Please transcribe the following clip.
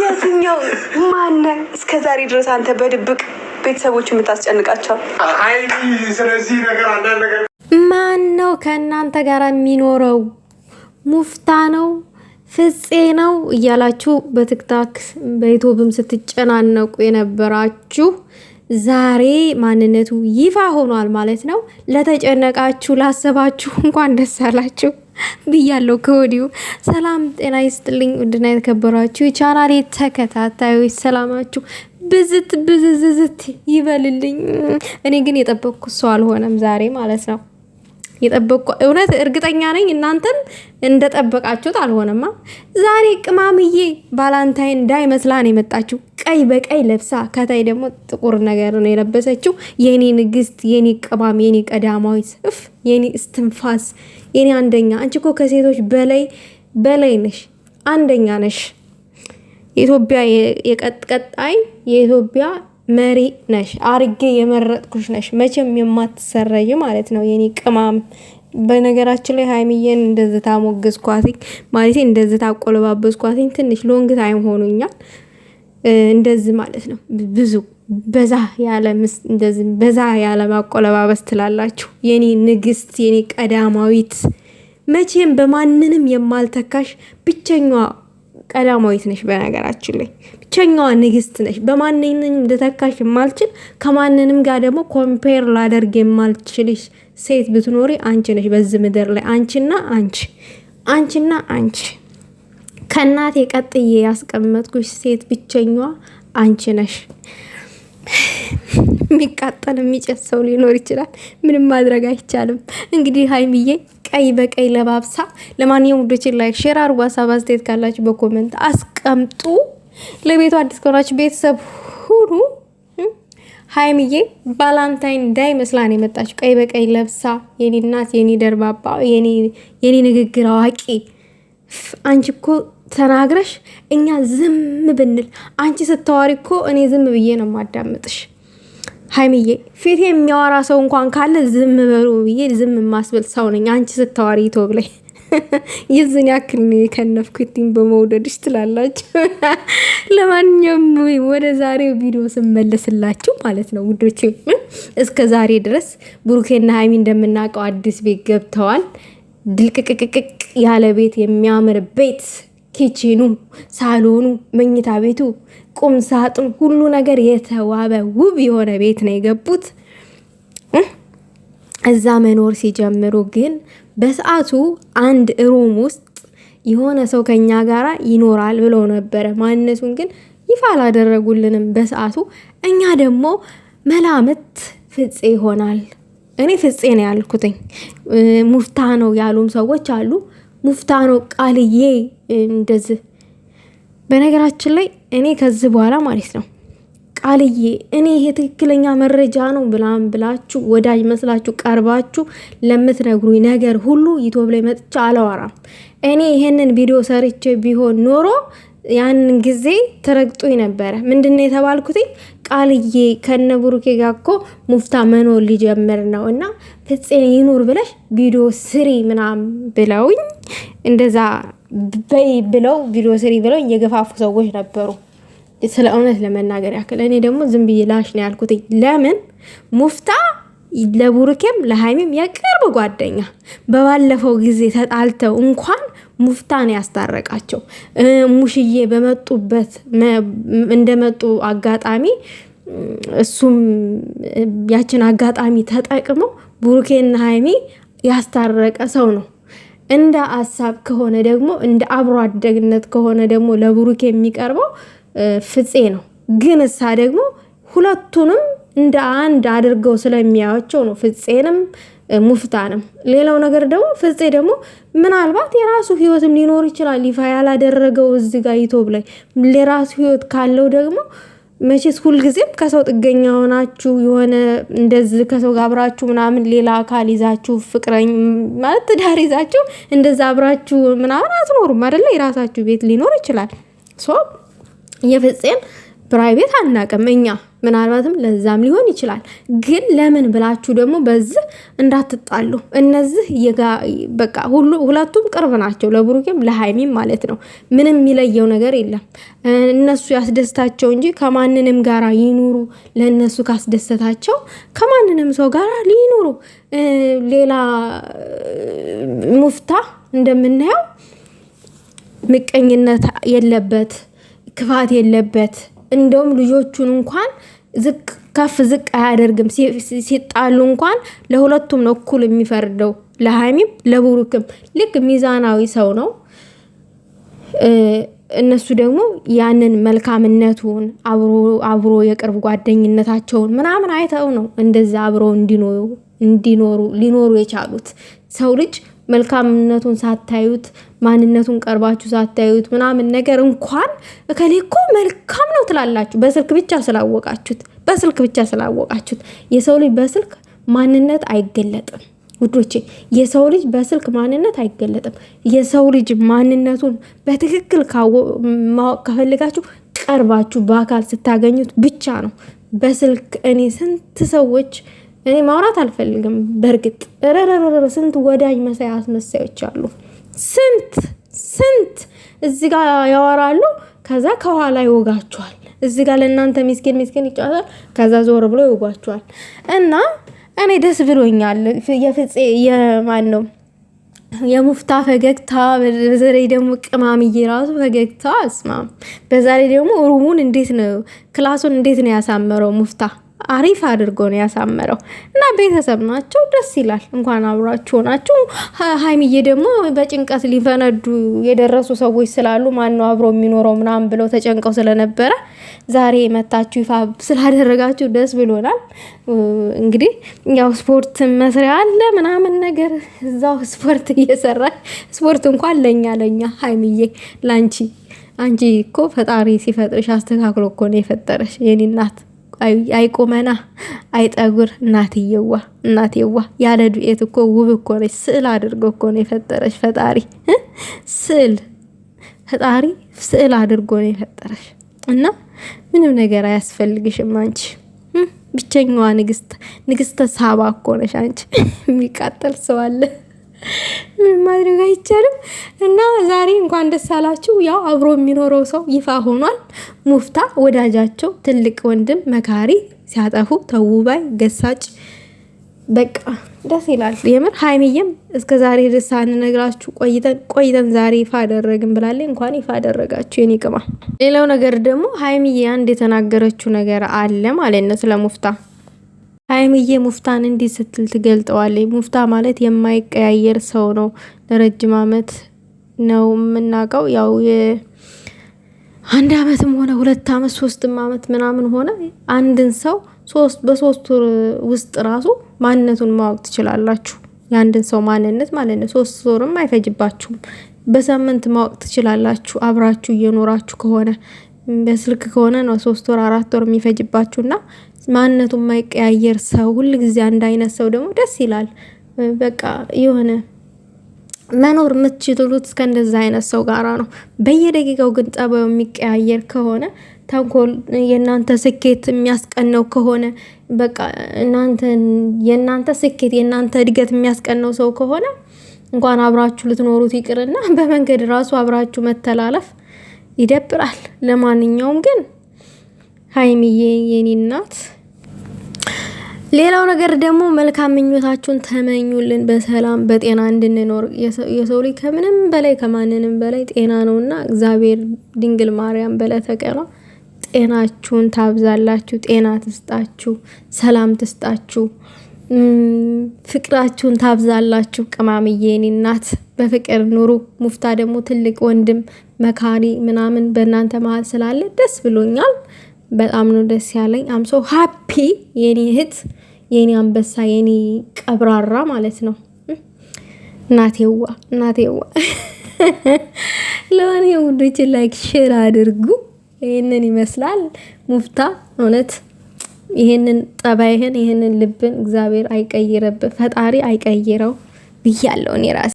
የትኛው ማነ እስከዛሬ ድረስ አንተ በድብቅ ቤተሰቦች የምታስጨንቃቸው? ስለዚህ ነገር አንዳንድ ነገር ማን ነው ከእናንተ ጋር የሚኖረው? ሙፍታ ነው ፍፄ ነው እያላችሁ በቲክታክ በዩቲዩብም ስትጨናነቁ የነበራችሁ ዛሬ ማንነቱ ይፋ ሆኗል ማለት ነው። ለተጨነቃችሁ ላሰባችሁ እንኳን ደስ አላችሁ ብያለሁ ከወዲሁ። ሰላም ጤና ይስጥልኝ ውድና የተከበራችሁ የቻናሌ ተከታታዮች ሰላማችሁ ብዝት ይበልልኝ። እኔ ግን የጠበቅኩ ሰው አልሆነም ዛሬ ማለት ነው። የጠበቅኩ እውነት እርግጠኛ ነኝ እናንተም እንደጠበቃችሁት አልሆነማ። ዛሬ ቅማምዬ ባላንታይን እንዳይመስላ ነው የመጣችው። ቀይ በቀይ ለብሳ ከታይ ደግሞ ጥቁር ነገር ነው የለበሰችው። የኔ ንግስት፣ የኔ ቅማም፣ የኔ ቀዳማዊት፣ የኔ እስትንፋስ፣ የኔ አንደኛ። አንቺ እኮ ከሴቶች በላይ ነሽ፣ አንደኛ ነሽ። የኢትዮጵያ የቀጣይ የኢትዮጵያ መሪ ነሽ። አርጌ የመረጥኩሽ ነሽ። መቼም የማትሰረይ ማለት ነው የኔ ቅማም። በነገራችን ላይ ሀይሚዬን እንደዚህ ታሞገስኳት ማለት እንደዚህ ታቆለባበስኳት ትንሽ ሎንግ ታይም ሆኖኛል። እንደዚህ ማለት ነው ብዙ በዛ ያለ ማቆለባበስ ትላላችሁ። የኔ ንግስት፣ የኔ ቀዳማዊት፣ መቼም በማንንም የማልተካሽ ብቸኛዋ ቀዳማዊት ነሽ። በነገራችን ላይ ብቸኛዋ ንግስት ነሽ። በማንንም እንደተካሽ የማልችል ከማንንም ጋር ደግሞ ኮምፔር ላደርግ የማልችልሽ ሴት ብትኖሪ አንቺ ነሽ በዚህ ምድር ላይ። አንቺና አንቺ ከእናቴ ቀጥዬ ያስቀመጥኩሽ ሴት ብቸኛዋ አንቺ ነሽ። የሚቃጠል የሚጨስ ሰው ሊኖር ይችላል፣ ምንም ማድረግ አይቻልም። እንግዲህ ሀይሚዬ ቀይ በቀይ ለባብሳ። ለማንኛውም ውዶችን ላይክ ሼር አድርጉ። ሀሳብ አስተያየት ካላችሁ በኮሜንት አስቀምጡ። ለቤቱ አዲስ ከሆናችሁ ቤተሰብ ሁኑ። ሀይሚዬ ባላንታይን እንዳይመስላን የመጣችሁ ቀይ በቀይ ለብሳ። የኔ እናት፣ የኔ ደርባባ፣ የኔ ንግግር አዋቂ። አንቺ እኮ ተናግረሽ እኛ ዝም ብንል፣ አንቺ ስታዋሪ እኮ እኔ ዝም ብዬ ነው ማዳመጥሽ። ሀይሚዬ ፊት የሚያወራ ሰው እንኳን ካለ ዝም በሉ ብዬ ዝም ማስበል ሰው ነኝ። አንቺ ስታዋሪ ቶብ ላይ ይዝን ያክል ነው የከነፍኩትኝ በመውደድሽ ትላላችሁ። ለማንኛውም ወደ ዛሬው ቪዲዮ ስመለስላችሁ ማለት ነው ውዶቼ፣ እስከ ዛሬ ድረስ ብሩኬና ሀይሚ እንደምናውቀው አዲስ ቤት ገብተዋል። ድልቅቅቅቅ ያለ ቤት፣ የሚያምር ቤት፣ ኪችኑ፣ ሳሎኑ፣ መኝታ ቤቱ፣ ቁም ሳጥን፣ ሁሉ ነገር የተዋበ ውብ የሆነ ቤት ነው የገቡት። እዛ መኖር ሲጀምሩ ግን በሰዓቱ አንድ ሩም ውስጥ የሆነ ሰው ከኛ ጋራ ይኖራል ብለው ነበረ። ማንነቱን ግን ይፋ አላደረጉልንም በሰዓቱ። እኛ ደግሞ መላምት ፍፄ ይሆናል። እኔ ፍፄ ነው ያልኩትኝ። ሙፍታ ነው ያሉም ሰዎች አሉ። ሙፍታ ነው ቃልዬ እንደዚህ። በነገራችን ላይ እኔ ከዚህ በኋላ ማለት ነው ቃልዬ እኔ ይሄ ትክክለኛ መረጃ ነው ብላችሁ ወዳጅ መስላችሁ ቀርባችሁ ለምትነግሩኝ ነገር ሁሉ ዩቲዩብ ላይ መጥቻ አላወራም። እኔ ይሄንን ቪዲዮ ሰርቼ ቢሆን ኖሮ ያንን ጊዜ ተረግጦኝ ነበረ። ምንድነው የተባልኩት? ቃልዬ ከነብሩኬ ጋር እኮ ሙፍታ መኖር ሊጀምር ነው እና ፍፄ ይኑር ብለሽ ቪዲዮ ስሪ ምናምን ብለውኝ እንደዛ በይ ብለው ቪዲዮ ስሪ ብለው እየገፋፉ ሰዎች ነበሩ። ስለ እውነት ለመናገር ያክል እኔ ደግሞ ዝም ብዬ ላሽ ነው ያልኩት። ለምን ሙፍታ ለብሩኬም ለሃይሚም የቅርብ ጓደኛ፣ በባለፈው ጊዜ ተጣልተው እንኳን ሙፍታን ያስታረቃቸው። ሙሽዬ በመጡበት እንደመጡ አጋጣሚ እሱም ያችን አጋጣሚ ተጠቅሞ ብሩኬና ሃይሚ ያስታረቀ ሰው ነው። እንደ ሀሳብ ከሆነ ደግሞ እንደ አብሮ አደግነት ከሆነ ደግሞ ለብሩኬ የሚቀርበው ፍፄ ነው። ግን እሳ ደግሞ ሁለቱንም እንደ አንድ አድርገው ስለሚያዩቸው ነው ፍፄንም ሙፍታንም። ሌላው ነገር ደግሞ ፍፄ ደግሞ ምናልባት የራሱ ህይወትም ሊኖር ይችላል ይፋ ያላደረገው እዚህ ጋር ዩቲዩብ ላይ። የራሱ ህይወት ካለው ደግሞ መቼስ ሁልጊዜም ከሰው ጥገኛ ሆናችሁ የሆነ እንደዚህ ከሰው ጋር አብራችሁ ምናምን ሌላ አካል ይዛችሁ ፍቅረኝ ማለት ትዳር ይዛችሁ እንደዛ አብራችሁ ምናምን አትኖሩም አይደለ? የራሳችሁ ቤት ሊኖር ይችላል። ሶ የፍፄን ፕራይቬት አናቅም እኛ ምናልባትም ለዛም ሊሆን ይችላል። ግን ለምን ብላችሁ ደግሞ በዚህ እንዳትጣሉ። እነዚህ በቃ ሁለቱም ቅርብ ናቸው፣ ለብሩኬም ለሃይሚም ማለት ነው። ምንም የሚለየው ነገር የለም። እነሱ ያስደስታቸው እንጂ ከማንንም ጋራ ይኑሩ። ለእነሱ ካስደሰታቸው ከማንንም ሰው ጋራ ሊኑሩ። ሌላ ሙፍታ እንደምናየው ምቀኝነት የለበት፣ ክፋት የለበት። እንደውም ልጆቹን እንኳን ከፍ ዝቅ አያደርግም። ሲጣሉ እንኳን ለሁለቱም ነው እኩል የሚፈርደው፣ ለሃይሚም ለብሩክም። ልክ ሚዛናዊ ሰው ነው። እነሱ ደግሞ ያንን መልካምነቱን አብሮ የቅርብ ጓደኝነታቸውን ምናምን አይተው ነው እንደዛ አብሮ ሊኖሩ የቻሉት። ሰው ልጅ መልካምነቱን ሳታዩት ማንነቱን ቀርባችሁ ሳታዩት ምናምን ነገር እንኳን እከሌ እኮ መልካም ነው ትላላችሁ፣ በስልክ ብቻ ስላወቃችሁት። የሰው ልጅ በስልክ ማንነት አይገለጥም ውዶቼ። የሰው ልጅ በስልክ ማንነት አይገለጥም። የሰው ልጅ ማንነቱን በትክክል ማወቅ ከፈልጋችሁ ቀርባችሁ በአካል ስታገኙት ብቻ ነው። በስልክ እኔ ስንት ሰዎች እኔ ማውራት አልፈልግም። በእርግጥ ስንት ወዳጅ መሳይ አስመሳዮች አሉ። ስንት እዚህ ጋር ያወራሉ፣ ከዛ ከኋላ ይወጋቸዋል። እዚህ ጋር ለእናንተ ሚስኪን ይጫወታል፣ ከዛ ዞር ብሎ ይወጓቸዋል። እና እኔ ደስ ብሎኛል። የፍፄ የማን ነው የሙፍታ ፈገግታ፣ በዛሬ ደግሞ ቅማምዬ ራሱ ፈገግታ አስማም። በዛሬ ደግሞ ሩሙን እንዴት ነው ክላሱን እንዴት ነው ያሳመረው ሙፍታ። አሪፍ አድርጎ ነው ያሳመረው። እና ቤተሰብ ናቸው፣ ደስ ይላል። እንኳን አብራችሁ ናችሁ። ሃይሚዬ ደግሞ በጭንቀት ሊፈነዱ የደረሱ ሰዎች ስላሉ ማነው አብሮ የሚኖረው ምናምን ብለው ተጨንቀው ስለነበረ ዛሬ መታችሁ ይፋ ስላደረጋችሁ ደስ ብሎናል። እንግዲህ ያው ስፖርት መስሪያ አለ ምናምን ነገር እዛው ስፖርት እየሰራች ስፖርት እንኳን ለኛ ሃይሚዬ አንቺ እኮ ፈጣሪ ሲፈጥርሽ አስተካክሎ እኮ ነው የፈጠረሽ የኔ እናት። አይቆመና አይጠጉር እናቴዋ ያለ ዱኤት እኮ ውብ እኮ ነች። ስዕል አድርጎ እኮ ነው የፈጠረሽ ፈጣሪ። ስዕል አድርጎ ነው የፈጠረሽ እና ምንም ነገር አያስፈልግሽም አንቺ ብቸኛዋ ንግስተ ሳባ እኮ ነሽ አንቺ። የሚቃጠል ሰው አለ ማድረግ አይቻልም። እና ዛሬ እንኳን ደስ አላችሁ። ያው አብሮ የሚኖረው ሰው ይፋ ሆኗል። ሙፍታ ወዳጃቸው፣ ትልቅ ወንድም፣ መካሪ፣ ሲያጠፉ ተውባይ ገሳጭ፣ በቃ ደስ ይላል የምር። ሃይሚዬም እስከ ዛሬ ደስ አንነግራችሁ ቆይተን ዛሬ ይፋ አደረግን ብላለች። እንኳን ይፋ አደረጋችሁ የኔ ቅማ። ሌላው ነገር ደግሞ ሃይሚዬ አንድ የተናገረችው ነገር አለ ማለት ነው ስለ ሙፍታ። ሃይሚዬ ሙፍታን እንዲህ ስትል ትገልጠዋለች። ሙፍታ ማለት የማይቀያየር ሰው ነው። ለረጅም አመት ነው የምናውቀው። ያው አንድ አመትም ሆነ 2 አመት 3 አመት ምናምን ሆነ አንድን ሰው በ3 ወር ውስጥ ራሱ ማንነቱን ማወቅ ትችላላችሁ። የአንድን ሰው ማንነት ማለት ነው። 3 ወርም አይፈጅባችሁም። በሳምንት ማወቅ ትችላላችሁ። አብራችሁ እየኖራችሁ ከሆነ በስልክ ከሆነ ነው 3 ወር 4 ወር የሚፈጅባችሁና ማንነቱ የማይቀያየር ሰው ሁሉ ጊዜ አንድ አይነት ሰው ደግሞ ደስ ይላል። በቃ የሆነ መኖር የምትችሉት እስከእንደዛ አይነት ሰው ጋራ ነው። በየደቂቃው ግን ጸባዩ የሚቀያየር ከሆነ ተንኮል የእናንተ ስኬት የሚያስቀነው ከሆነ በቃ የእናንተ ስኬት የእናንተ እድገት የሚያስቀነው ሰው ከሆነ እንኳን አብራችሁ ልትኖሩት ይቅርና በመንገድ ራሱ አብራችሁ መተላለፍ ይደብራል። ለማንኛውም ግን ሃይሚዬ የኔ እናት፣ ሌላው ነገር ደግሞ መልካም ምኞታችሁን ተመኙልን፣ በሰላም በጤና እንድንኖር። የሰው ልጅ ከምንም በላይ ከማንንም በላይ ጤና ነውና እግዚአብሔር ድንግል ማርያም በለተቀኗ ጤናችሁን ታብዛላችሁ፣ ጤና ትስጣችሁ፣ ሰላም ትስጣችሁ፣ ፍቅራችሁን ታብዛላችሁ። ቅማምዬ የኔ እናት በፍቅር ኑሩ። ሙፍታ ደግሞ ትልቅ ወንድም መካሪ ምናምን በእናንተ መሀል ስላለ ደስ ብሎኛል። በጣም ነው ደስ ያለኝ። አምሶ ሃፒ የኔ እህት፣ የኔ አንበሳ፣ የኔ ቀብራራ ማለት ነው። እናቴዋ ለማንኛውም ውዶች ላይክ ሼር አድርጉ። ይሄንን ይመስላል ሙፍታ። እውነት ይሄንን ጠባይህን ይሄንን ልብን እግዚአብሔር አይቀይረብ፣ ፈጣሪ አይቀይረው ብያለሁ እኔ ራሴ።